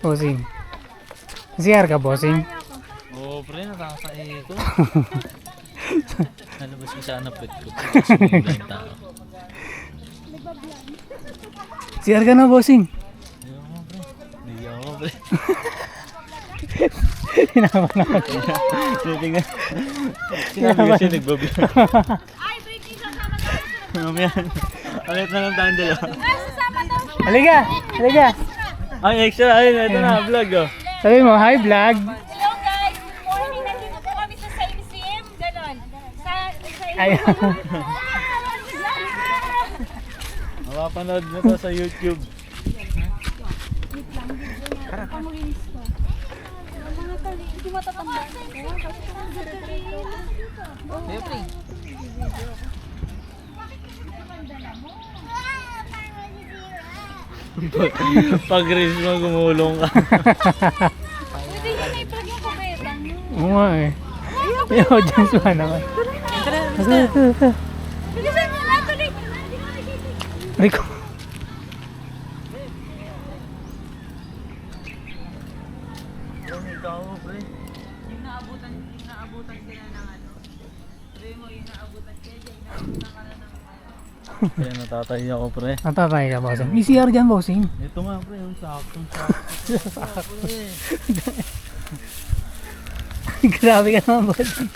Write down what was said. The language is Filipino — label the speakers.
Speaker 1: Bossing. CR ka, bossing?
Speaker 2: Oo, pre, nakakain ko. Nalabas ko sana pet ko. Sumigla yung tao.
Speaker 1: CR ka na, bossing.
Speaker 2: Hindi ako, pre. Hindi ako, pre.
Speaker 1: Hinawa na ako.
Speaker 2: Tingnan. Sinabi kasi nagbablog.
Speaker 3: Ay, British, sasama daw siya.
Speaker 2: Mamaya. Alit na lang tayong dalawa.
Speaker 3: Ay, sasama daw siya.
Speaker 1: Halika, halika.
Speaker 2: Ay, extra. Ayun, ito na, vlog oh.
Speaker 1: Sabi mo, hi vlog.
Speaker 3: Hello guys, good morning. Nandito po kami sa same sim. Ganon.
Speaker 1: Ay.
Speaker 2: Mapapanood mo to sa YouTube.
Speaker 3: Hindi matatanda.
Speaker 2: Pag reels mo, gumulong ka.
Speaker 3: Hindi yun ay plug yung kubeta.
Speaker 1: Oo nga eh. May audience pa naman.
Speaker 3: Bilisan mo na, tuloy.
Speaker 1: Rico.
Speaker 4: Yung naabutan sila ng ano. Sabi mo, yung naabutan sila dyan, naabutan ka na ng
Speaker 2: Kaya natatay ako, pre.
Speaker 1: Natatay ka, bossing. May CR dyan, bossing.
Speaker 2: Ito nga, pre. Yung sakto.
Speaker 1: Grabe ka naman, bossing.